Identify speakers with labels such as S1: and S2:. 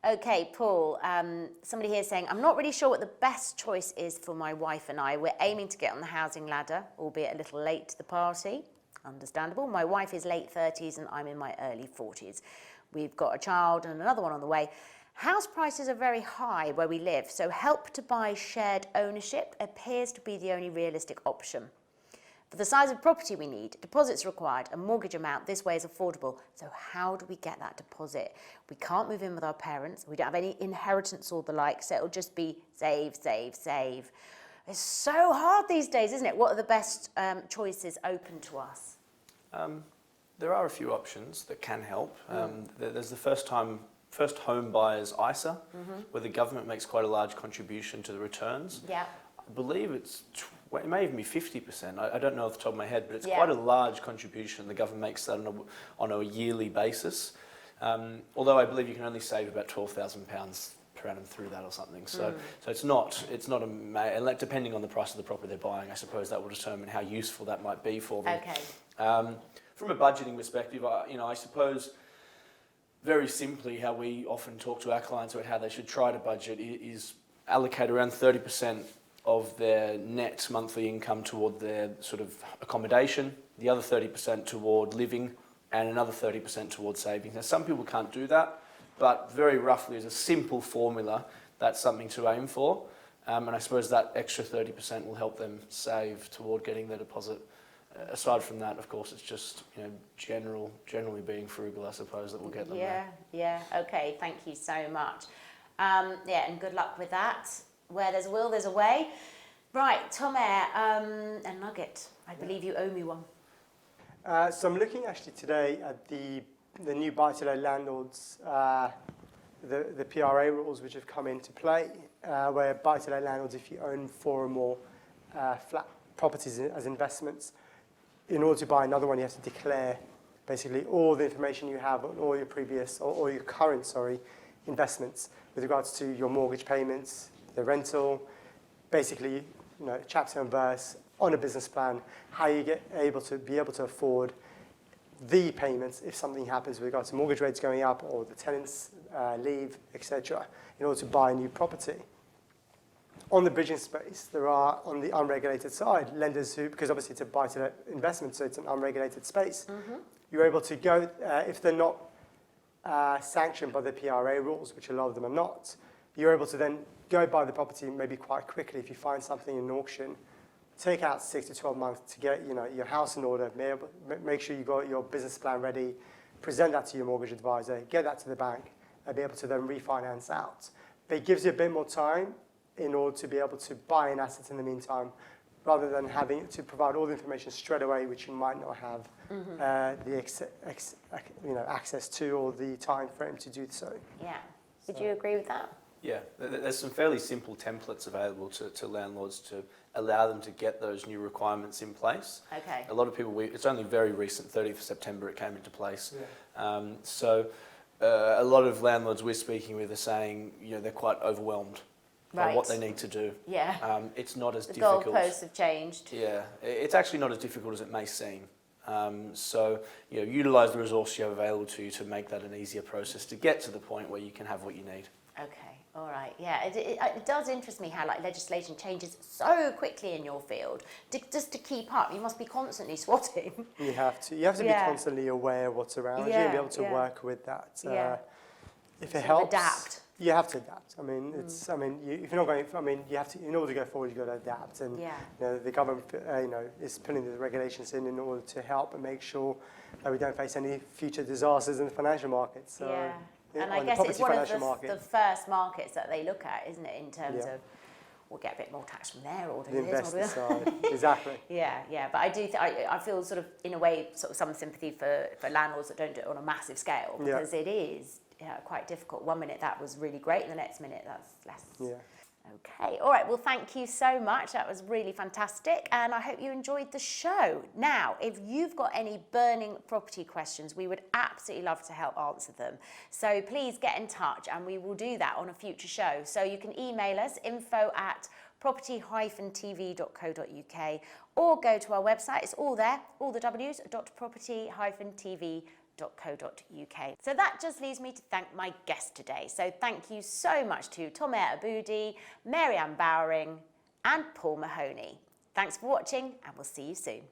S1: Okay, Paul, somebody here is saying, I'm not really sure what the best choice is for my wife and I. We're aiming to get on the housing ladder, albeit a little late to the party. Understandable. My wife is late 30s and I'm in my early 40s. We've got a child and another one on the way. House prices are very high where we live, so help to buy shared ownership appears to be the only realistic option. For the size of property we need, deposits required, a mortgage amount this way is affordable. So how do we get that deposit? We can't move in with our parents. We don't have any inheritance or the like, so it'll just be save, save, save. It's so hard these days, isn't it? What are the best choices open to us?
S2: There are a few options that can help. There's the first home buyers ISA, where the government makes quite a large contribution to the returns.
S1: Yeah.
S2: I believe it may even be 50%. I don't know off the top of my head, but it's quite a large contribution. The government makes that on a yearly basis. Although I believe you can only save about £12,000 per annum through that or something. So it's not depending on the price of the property they're buying, I suppose that will determine how useful that might be for them.
S1: Okay.
S2: From a budgeting perspective, I suppose very simply how we often talk to our clients about how they should try to budget is allocate around 30% of their net monthly income toward their sort of accommodation, the other 30% toward living, and another 30% toward savings. Now, some people can't do that, but very roughly as a simple formula, that's something to aim for. And I suppose that extra 30% will help them save toward getting their deposit. Aside from that, of course, it's just generally being frugal, I suppose, that will get them there.
S1: Yeah. Okay, thank you so much. And good luck with that. Where there's a will, there's a way. Right, Tom Eyre, a nugget. I believe you owe me one.
S3: So I'm looking actually today at the new buy-to-let landlords, the PRA rules which have come into play, where buy-to-let landlords, if you own 4 or more flat properties as investments, in order to buy another one, you have to declare basically all the information you have on all your previous or your current, investments with regards to your mortgage payments, the rental, basically, chapter and verse on a business plan, how you be able to afford the payments if something happens with regards to mortgage rates going up or the tenants leave, etc., in order to buy a new property. On the bridging space, there are, on the unregulated side, lenders who, because obviously it's a buy-to-let investment, so it's an unregulated space, you're able to go, if they're not sanctioned by the PRA rules, which a lot of them are not, you're able to then go buy the property maybe quite quickly if you find something in an auction, take out 6 to 12 months to get your house in order, make sure you got your business plan ready, present that to your mortgage advisor, get that to the bank, and be able to then refinance out. But it gives you a bit more time in order to be able to buy an asset in the meantime, rather than having to provide all the information straight away, which you might not have access to or the time frame to do so.
S1: Yeah. Would you agree with that?
S2: Yeah, there's some fairly simple templates available to landlords to allow them to get those new requirements in place.
S1: Okay.
S2: A lot of people, it's only very recent, 30th of September it came into place.
S3: Yeah.
S2: A lot of landlords we're speaking with are saying, they're quite overwhelmed by what they need to do.
S1: Yeah.
S2: It's not as difficult.
S1: The goalposts have changed.
S2: Yeah, it's actually not as difficult as it may seem. Utilise the resource you have available to you to make that an easier process to get to the point where you can have what you need.
S1: Okay, all right. Yeah, it does interest me how legislation changes so quickly in your field. Just to keep up, you must be constantly swatting.
S3: You have to be constantly aware of what's around you and be able to work with that. If it helps,
S1: adapt.
S3: You have to adapt. I mean, if you're not going, you have to. In order to go forward, you've got to adapt. And the government, is putting the regulations in order to help and make sure that we don't face any future disasters in the financial markets. So,
S1: and I guess it's one of the first markets that they look at, isn't it, in terms of, we'll get a bit more tax from there, or
S3: the investor side. Exactly.
S1: Yeah. But I do. I feel sort of, in a way, sort of some sympathy for landlords that don't do it on a massive scale, because it is quite difficult. 1 minute that was really great, and the next minute that's less.
S3: Yeah.
S1: Okay, all right, well, thank you so much. That was really fantastic, and I hope you enjoyed the show. Now, if you've got any burning property questions, we would absolutely love to help answer them. So please get in touch, and we will do that on a future show. So you can email us, info@property-tv.co.uk, or go to our website. It's all there, all the W's, .property-tv.co.uk. So that just leaves me to thank my guest today. So thank you so much to Tomer Aboudi, Mary Ann Bowering and Paul Mahoney. Thanks for watching and we'll see you soon.